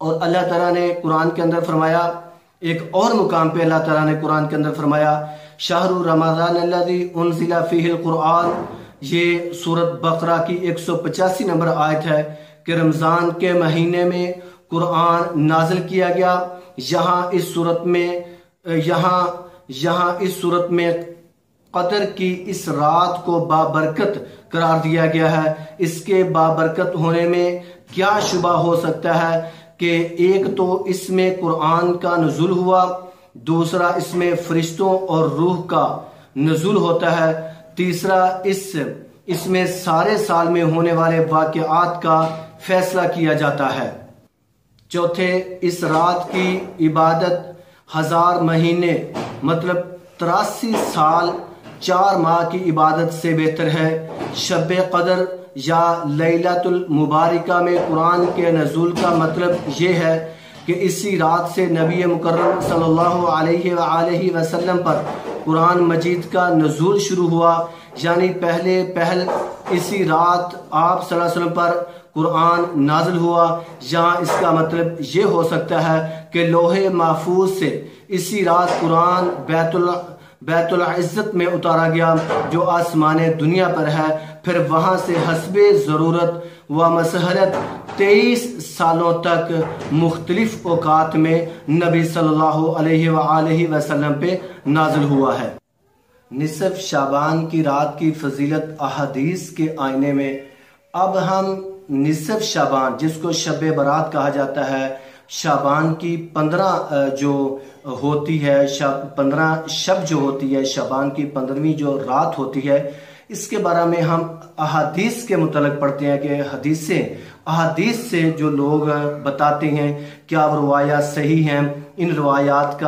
اور اللہ تعالیٰ نے قرآن کے اندر فرمایا، ایک اور مقام پہ اللہ تعالیٰ نے قرآن کے اندر فرمایا شہر رمضان الذی انزل فیہ القرآن، یہ سورۃ بقرہ کی 185 نمبر آیت ہے کہ رمضان کے مہینے میں قرآن نازل کیا گیا۔ یہاں اس صورت میں قدر کی اس رات کو بابرکت قرار دیا گیا ہے۔ اس کے بابرکت ہونے میں کیا شبہ ہو سکتا ہے کہ ایک تو اس میں قرآن کا نزول ہوا، دوسرا اس میں فرشتوں اور روح کا نزول ہوتا ہے، تیسرا اس میں سارے سال میں ہونے والے واقعات کا فیصلہ کیا جاتا ہے، چوتھے اس رات کی عبادت 1000 مہینے مطلب 83 سال 4 ماہ کی عبادت سے بہتر ہے۔ شب قدر یا لیلۃ المبارکہ میں قرآن کے نزول کا مطلب یہ ہے کہ اسی رات سے نبی مکرم صلی اللہ علیہ وآلہ وسلم پر قرآن مجید کا نزول شروع ہوا، یعنی پہل اسی رات آپ صلی اللہ علیہ وسلم پر قرآن نازل ہوا۔ یہاں اس کا مطلب یہ ہو سکتا ہے کہ لوح محفوظ سے اسی رات قرآن بیت العزت میں اتارا گیا جو آسمان دنیا پر ہے، پھر وہاں سے حسب ضرورت و مسحلت 23 سالوں تک مختلف اوقات میں نبی صلی اللہ علیہ وآلہ وسلم پہ نازل ہوا ہے۔ نصف شعبان کی رات کی فضیلت احادیث کے آئینے میں اب ہم نصف شعبان، جس کو شب برات کہا جاتا ہے، شعبان کی 15 جو ہوتی ہے، 15 شب جو ہوتی ہے، شعبان کی 15ویں جو رات ہوتی ہے، اس کے بارے میں ہم احادیث کے متعلق پڑھتے ہیں کہ احادیث سے جو لوگ بتاتے ہیں کیا روایات صحیح ہیں، ان روایات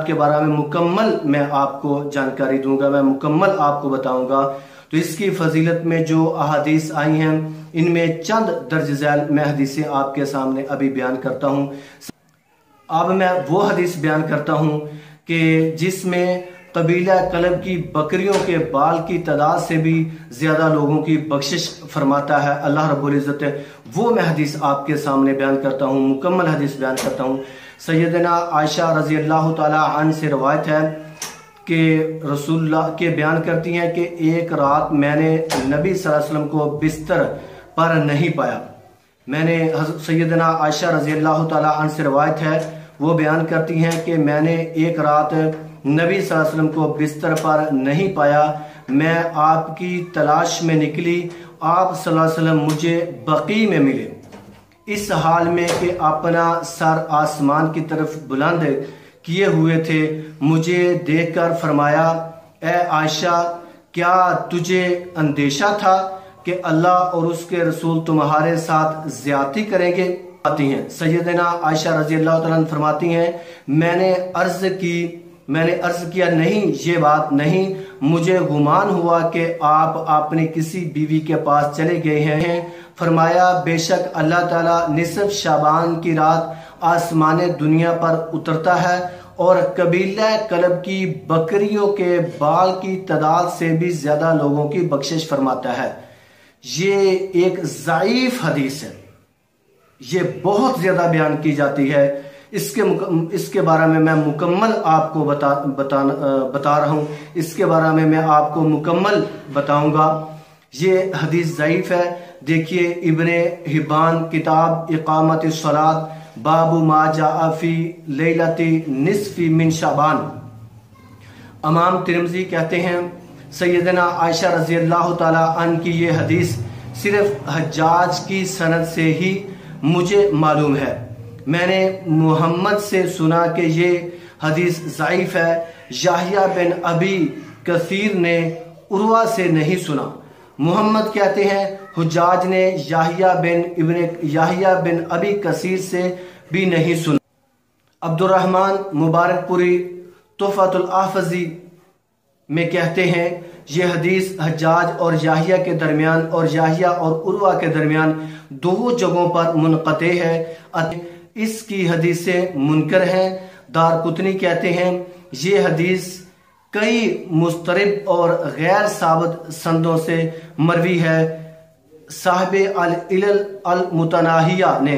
کے بارے میں مکمل میں آپ کو جانکاری دوں گا، میں مکمل آپ کو بتاؤں گا۔ تو اس کی فضیلت میں جو احادیث آئی ہیں ان میں چند درج ذیل میں حدیثیں آپ کے سامنے ابھی بیان کرتا ہوں۔ اب میں وہ حدیث بیان کرتا ہوں کہ جس میں قبیلہ کلب کی بکریوں کے بال کی تعداد سے بھی زیادہ لوگوں کی بخشش فرماتا ہے اللہ رب العزت۔ وہ میں حدیث آپ کے سامنے بیان کرتا ہوں، مکمل حدیث بیان کرتا ہوں۔ سیدنا عائشہ رضی اللہ تعالی عنہ سے روایت ہے کہ رسول اللہ کے بیان کرتی ہیں کہ ایک رات میں نے نبی صلی اللہ علیہ وسلم کو بستر پر نہیں پایا۔ میں نے سیدنا عائشہ رضی اللہ تعالی عنہ سے روایت ہے، وہ بیان کرتی ہیں کہ میں نے ایک رات نبی صلی اللہ علیہ وسلم کو بستر پر نہیں پایا، میں آپ کی تلاش میں نکلی، آپ صلی اللہ علیہ وسلم مجھے بقیع میں ملے، اس حال میں کہ اپنا سر آسمان کی طرف بلند کیے ہوئے تھے۔ مجھے دیکھ کر فرمایا، اے عائشہ کیا تجھے اندیشہ تھا کہ اللہ اور اس کے رسول تمہارے ساتھ زیادتی کریں گے؟ سیدنا عائشہ رضی اللہ تعالیٰ عنہ فرماتی ہیں، میں نے عرض کیا نہیں، یہ بات نہیں، مجھے گمان ہوا کہ آپ اپنی کسی بیوی کے پاس چلے گئے ہیں۔ فرمایا بے شک اللہ تعالیٰ نصف شعبان کی رات آسمان دنیا پر اترتا ہے اور قبیلہ کلب کی بکریوں کے بال کی تعداد سے بھی زیادہ لوگوں کی بخشش فرماتا ہے۔ یہ ایک ضعیف حدیث ہے، یہ بہت زیادہ بیان کی جاتی ہے، اس کے بارے میں مکمل آپ کو بتا رہا ہوں، اس کے بارے میں آپ کو مکمل بتاؤں گا۔ یہ حدیث ضعیف ہے۔ دیکھیے ابن حبان کتاب اقامت الصلاۃ باب ما جاء فی لیلۃ نصف من شعبان، امام ترمذی کہتے ہیں سیدنا عائشہ رضی اللہ تعالی عنہ کی یہ حدیث صرف حجاج کی سند سے ہی مجھے معلوم ہے، میں نے محمد سے سنا کہ یہ حدیث ضعیف ہے۔ یحییٰ بن ابی کثیر نے عروہ سے نہیں سنا، محمد کہتے ہیں حجاج نے یحییٰ بن ابی کثیر سے بھی نہیں سنا۔ عبد الرحمن مبارک پوری تحفۃ الاحفظی میں کہتے ہیں یہ حدیث حجاج اور یحییٰ کے درمیان اور یحییٰ اور عروہ کے درمیان 2 جگہوں پر منقطع ہے، اس کی حدیثیں منکر ہیں۔ دارقطنی کہتے ہیں یہ حدیث کئی مضطرب اور غیر ثابت سندوں سے مروی ہے۔ صاحب العلل المتناہیہ نے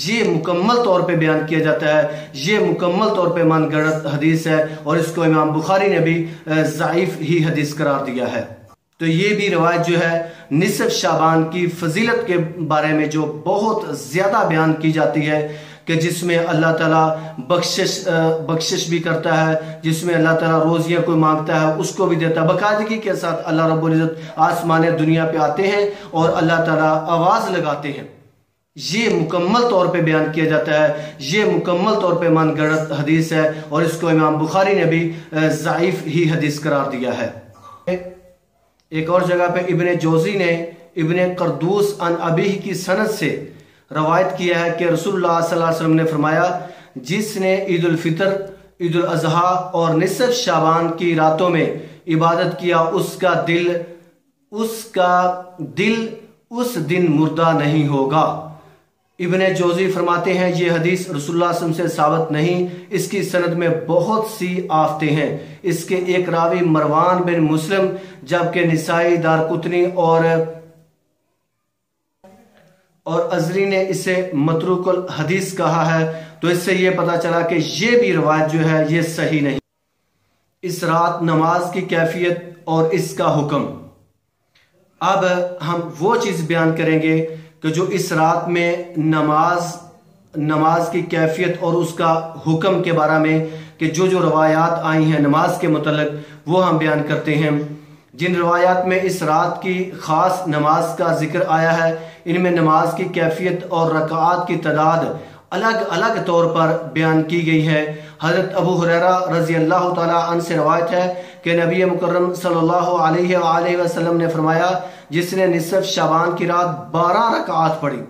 یہ مکمل طور پہ بیان کیا جاتا ہے، یہ مکمل طور پہ من گڑت حدیث ہے، اور اس کو امام بخاری نے بھی ضعیف ہی حدیث قرار دیا ہے۔ تو یہ بھی روایت جو ہے نصف شعبان کی فضیلت کے بارے میں جو بہت زیادہ بیان کی جاتی ہے، کہ جس میں اللہ تعالیٰ بخشش بھی کرتا ہے، جس میں اللہ تعالیٰ روزیاں کوئی مانگتا ہے اس کو بھی دیتا ہے۔ باقاعدگی کے ساتھ اللہ رب العزت آسمان دنیا پہ آتے ہیں اور اللہ تعالیٰ آواز لگاتے ہیں۔ یہ مکمل طور پہ بیان کیا جاتا ہے، یہ مکمل طور پہ من گڑت حدیث ہے، اور اس کو امام بخاری نے بھی ضعیف ہی حدیث قرار دیا ہے۔ ایک اور جگہ پہ ابن جوزی نے ابن قردوس عن ابیہ کی سند سے روایت کیا ہے کہ رسول اللہ صلی اللہ علیہ وسلم نے فرمایا، جس نے عید الفطر، عید الاضحیٰ اور نصف شعبان کی راتوں میں عبادت کیا، اس کا دل اس دن مردہ نہیں ہوگا۔ ابن جوزی فرماتے ہیں یہ حدیث رسول اللہ صلی اللہ علیہ وسلم سے ثابت نہیں، اس کی سند میں بہت سی آفتیں ہیں۔ اس کے ایک راوی مروان بن مسلم، جبکہ نسائی، دارقطنی اور ازری نے اسے متروک الحدیث کہا ہے، تو اس سے یہ پتا چلا کہ یہ بھی روایت جو ہے یہ صحیح نہیں۔ اس رات نماز کی کیفیت اور اس کا حکم۔ اب ہم وہ چیز بیان کریں گے کہ جو اس رات میں نماز کی کیفیت اور اس کا حکم کے بارے میں، کہ جو روایات آئی ہیں نماز کے متعلق وہ ہم بیان کرتے ہیں۔ جن روایات میں اس رات کی خاص نماز کا ذکر آیا ہے، ان میں نماز کی کیفیت اور رکعات کی تعداد الگ الگ طور پر بیان کی گئی ہے۔ حضرت ابو ہریرہ رضی اللہ تعالی عنہ سے روایت ہے کہ نبی مکرم صلی اللہ علیہ وآلہ وسلم نے فرمایا، جس نے نصف شعبان کی رات 12 رکعات پڑھی،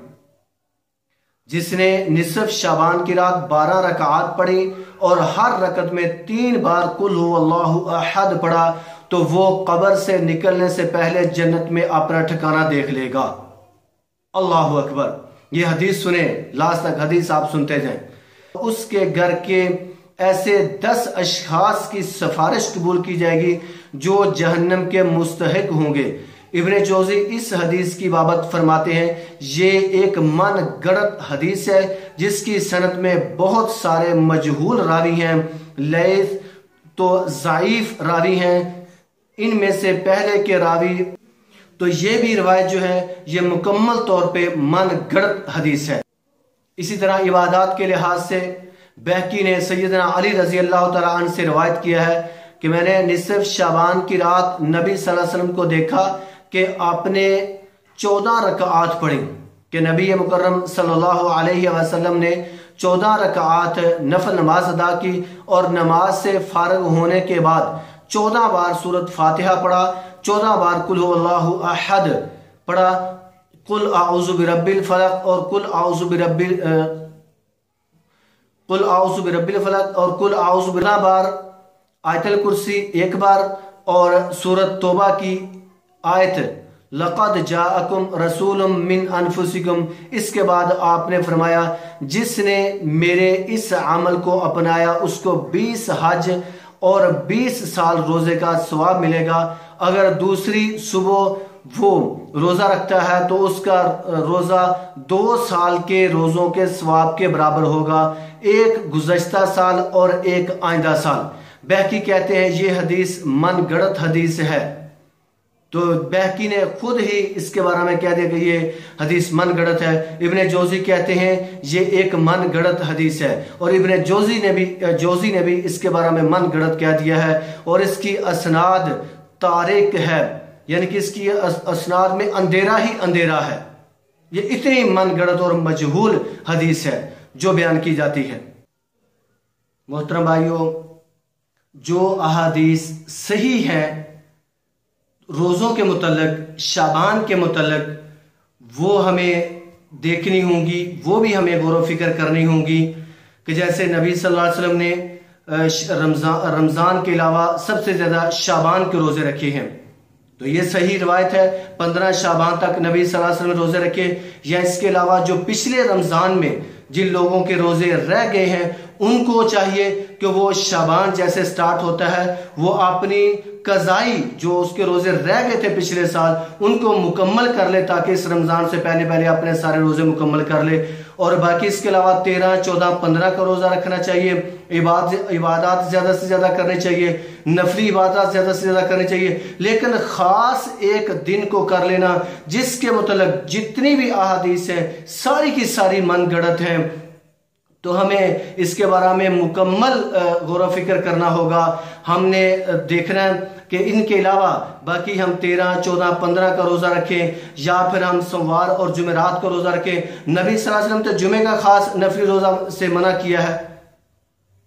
جس نے نصف شعبان کی رات 12 رکعات پڑھی اور ہر رکعت میں 3 بار قل هو اللہ احد پڑھا، تو وہ قبر سے نکلنے سے پہلے جنت میں اپنا ٹھکانہ دیکھ لے گا۔ اللہ اکبر! یہ حدیث سنیں، لاسٹ تک حدیث آپ سنتے جائیں۔ اس کے گھر کے ایسے 10 اشخاص کی سفارش قبول کی جائے گی جو جہنم کے مستحق ہوں گے۔ ابن جوزی اس حدیث کی بابت فرماتے ہیں، یہ ایک من گڑت حدیث ہے جس کی سند میں بہت سارے مجہول راوی ہیں، لیث تو ضعیف راوی ہیں، ان میں سے پہلے کے راوی، تو یہ بھی روایت جو ہے یہ مکمل طور پہ من گڑت حدیث ہے۔ اسی طرح عبادات کے لحاظ سے بہقی نے سیدنا علی رضی اللہ تعالیٰ عنہ سے روایت کیا ہے کہ میں نے نصف شعبان کی رات نبی صلی اللہ علیہ وسلم کو دیکھا کہ آپ نے 14 رکعات پڑھی، کہ نبی مکرم صلی اللہ علیہ وسلم نے 14 رکعات نفل نماز ادا کی، اور نماز سے فارغ ہونے کے بعد 14 بار سورۃ فاتحہ پڑھا، 14 بار قل هو اللہ احد پڑھا، قل اعوذ برب الفلق اور قل اعوذ برب الفلق اور قل اعوذ برب بار، آیت الکرسی 1 بار، اور سورۃ توبہ کی آیت لقد جاءکم رسول من انفسکم۔ اس کے بعد آپ نے فرمایا، جس نے میرے اس عمل کو اپنایا اس کو 20 حج اور 20 سال روزے کا ثواب ملے گا۔ اگر دوسری صبح وہ روزہ رکھتا ہے تو اس کا روزہ 2 سال کے روزوں کے ثواب کے برابر ہوگا، ایک گزشتہ سال اور ایک آئندہ سال۔ بہقی کہتے ہیں یہ حدیث من گڑت حدیث ہے، تو بہقی نے خود ہی اس کے بارے میں کہہ دیا کہ یہ حدیث من گڑت ہے۔ ابن جوزی کہتے ہیں یہ ایک من گڑت حدیث ہے، اور ابن جوزی نے بھی اس کے بارے میں من گڑت کہہ دیا ہے، اور اس کی اسناد تارک ہے، یعنی کہ اس کی اسناد میں اندھیرا ہی اندھیرا ہے۔ یہ اتنی من گڑت اور مجہول حدیث ہے جو بیان کی جاتی ہے۔ محترم بھائیوں، جو احادیث صحیح ہیں روزوں کے متعلق، شعبان کے متعلق، وہ ہمیں دیکھنی ہوں گی، وہ بھی ہمیں غور و فکر کرنی ہوں گی، کہ جیسے نبی صلی اللہ علیہ وسلم نے رمضان کے علاوہ سب سے زیادہ شعبان کے روزے رکھے ہیں، تو یہ صحیح روایت ہے۔ 15 شعبان تک نبی صلی اللہ علیہ وسلم نے روزے رکھے، یا اس کے علاوہ جو پچھلے رمضان میں جن لوگوں کے روزے رہ گئے ہیں ان کو چاہیے کہ وہ شعبان جیسے سٹارٹ ہوتا ہے وہ اپنی قضائی جو اس کے روزے رہ گئے تھے پچھلے سال ان کو مکمل کر لے، تاکہ اس رمضان سے پہلے اپنے سارے روزے مکمل کر لے۔ اور باقی اس کے علاوہ 13، 14، 15 کا روزہ رکھنا چاہیے، عبادات زیادہ سے زیادہ کرنی چاہیے، نفلی عبادات زیادہ سے زیادہ کرنی چاہیے، لیکن خاص ایک دن کو کر لینا جس کے متعلق جتنی بھی احادیث ہیں ساری کی ساری من گڑت ہیں، تو ہمیں اس کے بارے میں مکمل غور و فکر کرنا ہوگا۔ ہم نے دیکھنا ہے کہ ان کے علاوہ باقی ہم 13، 14، 15 کا روزہ رکھیں، یا پھر ہم سوموار اور جمعرات کا روزہ رکھیں۔ نبی صلی اللہ علیہ وسلم تو جمعے کا خاص نفلی روزہ سے منع کیا ہے،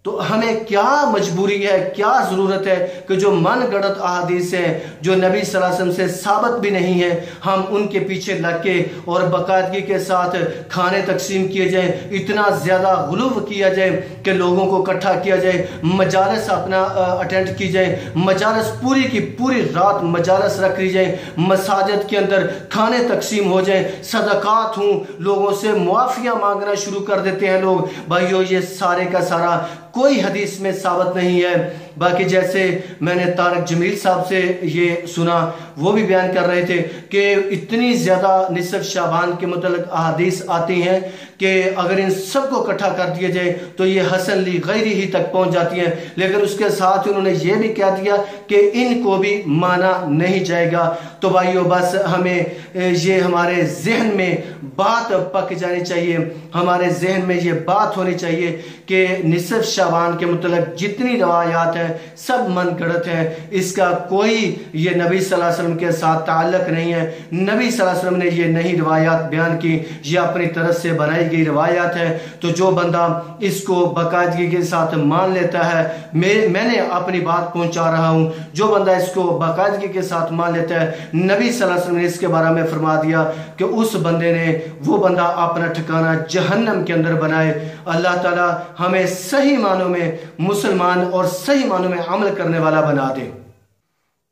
تو ہمیں کیا مجبوری ہے، کیا ضرورت ہے کہ جو من گڑت احادیث ہیں جو نبی صلی اللہ علیہ وسلم سے ثابت بھی نہیں ہیں، ہم ان کے پیچھے لگ کے اور باقاعدگی کے ساتھ کھانے تقسیم کیے جائیں، اتنا زیادہ غلو کیا جائے کہ لوگوں کو اکٹھا کیا جائے، مجالس اپنا اٹینڈ کی جائیں، مجالس پوری کی پوری رات مجالس رکھ لی جائیں، مساجد کے اندر کھانے تقسیم ہو جائیں، صدقات ہوں، لوگوں سے معافیاں مانگنا شروع کر دیتے ہیں لوگ۔ بھائیو یہ سارے کا سارا کوئی حدیث میں ثابت نہیں ہے۔ باقی جیسے میں نے طارق جمیل صاحب سے یہ سنا، وہ بھی بیان کر رہے تھے کہ اتنی زیادہ نصف شعبان کے متعلق احادیث آتی ہیں کہ اگر ان سب کو اکٹھا کر دیا جائے تو یہ حسن لی غیری ہی تک پہنچ جاتی ہیں، لیکن اس کے ساتھ انہوں نے یہ بھی کہہ دیا کہ ان کو بھی مانا نہیں جائے گا۔ تو بھائیو بس ہمیں یہ ہمارے ذہن میں بات پک جانی چاہیے، ہمارے ذہن میں یہ بات ہونی چاہیے کہ نصف شعبان کے متعلق جتنی روایات ہیں سب من گڑت ہیں، اس کا کوئی یہ نبی صلی اللہ علیہ وسلم کے ساتھ تعلق نہیں ہے۔ نبی صلی اللہ علیہ وسلم نے یہ نہیں روایات بیان کی، یہ اپنی طرف سے بنائی گئی روایات ہے۔ تو جو بندہ اس کو باقاعدگی کے ساتھ مان لیتا ہے، میں نے اپنی بات پہنچا رہا ہوں، جو بندہ اس کو باقاعدگی کے ساتھ مان لیتا ہے، نبی صلی اللہ علیہ وسلم نے اس کے بارے میں فرما دیا کہ اس بندے نے وہ بندہ اپنا ٹھکانہ جہنم کے اندر بنائے۔ اللہ تعالی ہمیں صحیح معنوں میں مسلمان اور صحیح معنوں میں عمل کرنے والا بنا دے۔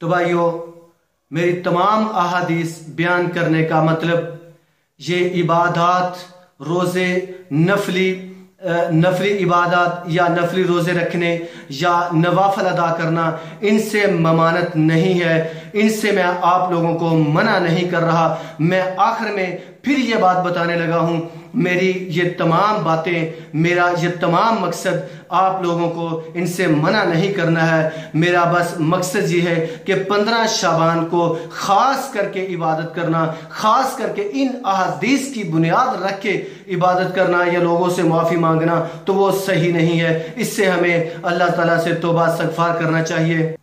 تو بھائیو میری تمام احادیث بیان کرنے کا مطلب یہ عبادات، روزے، نفلی عبادات یا نفلی روزے رکھنے یا نوافل ادا کرنا، ان سے ممانت نہیں ہے، ان سے میں آپ لوگوں کو منع نہیں کر رہا۔ میں آخر میں پھر یہ بات بتانے لگا ہوں، میری یہ تمام باتیں، میرا یہ تمام مقصد آپ لوگوں کو ان سے منع نہیں کرنا ہے۔ میرا بس مقصد یہ ہے کہ 15 شعبان کو خاص کر کے عبادت کرنا، خاص کر کے ان احادیث کی بنیاد رکھ کے عبادت کرنا یا لوگوں سے معافی مانگنا تو وہ صحیح نہیں ہے۔ اس سے ہمیں اللہ تعالیٰ سے توبہ استغفار کرنا چاہیے۔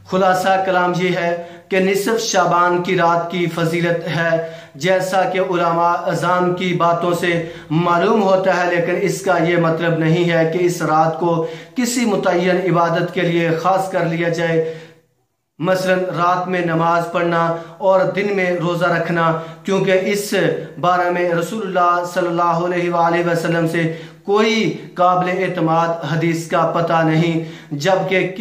خلاصہ کلام یہ ہے کہ نصف شعبان کی رات کی فضیلت ہے جیسا کہ علماء اعظام کی باتوں سے معلوم ہوتا ہے، لیکن اس کا یہ مطلب نہیں ہے کہ اس رات کو کسی متعین عبادت کے لیے خاص کر لیا جائے، مثلا رات میں نماز پڑھنا اور دن میں روزہ رکھنا، کیونکہ اس بارے میں رسول اللہ صلی اللہ علیہ وآلہ وسلم سے کوئی قابل اعتماد حدیث کا پتہ نہیں، جبکہ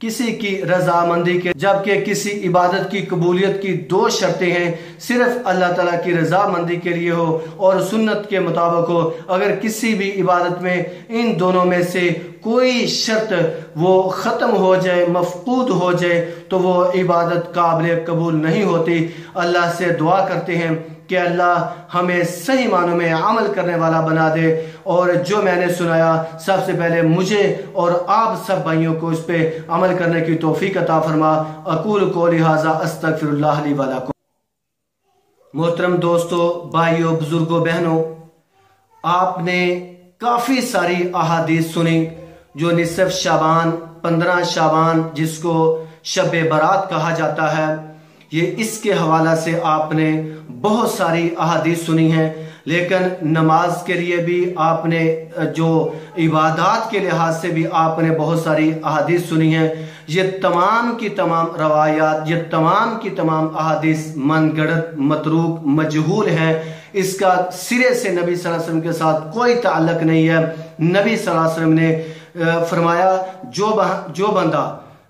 کسی کی رضامندی کے جبکہ کسی عبادت کی قبولیت کی 2 شرطیں ہیں، صرف اللہ تعالیٰ کی رضامندی کے لیے ہو اور سنت کے مطابق ہو۔ اگر کسی بھی عبادت میں ان دونوں میں سے کوئی شرط وہ ختم ہو جائے، مفقود ہو جائے، تو وہ عبادت قابل قبول نہیں ہوتی۔ اللہ سے دعا کرتے ہیں کہ اللہ ہمیں صحیح معنوں میں عمل کرنے والا بنا دے، اور جو میں نے سنایا سب سے پہلے مجھے اور آپ سب بھائیوں کو اس پہ عمل کرنے کی توفیق عطا فرما۔ اقول قولی ھذا استغفر اللہ لی ولکم۔ محترم دوستو، بھائیوں، بزرگوں، بہنوں، آپ نے کافی ساری احادیث سنی جو نصف شعبان، 15 شعبان جس کو شب برات کہا جاتا ہے، یہ اس کے حوالہ سے آپ نے بہت ساری احادیث سنی ہیں، لیکن نماز کے لیے بھی آپ نے، جو عبادات کے لحاظ سے بھی آپ نے بہت ساری احادیث سنی ہیں۔ یہ تمام کی تمام روایات، یہ تمام کی تمام احادیث من گڑت، متروک، مجہول ہیں، اس کا سرے سے نبی صلی اللہ علیہ وسلم کے ساتھ کوئی تعلق نہیں ہے۔ نبی صلی اللہ علیہ وسلم نے فرمایا جو بندہ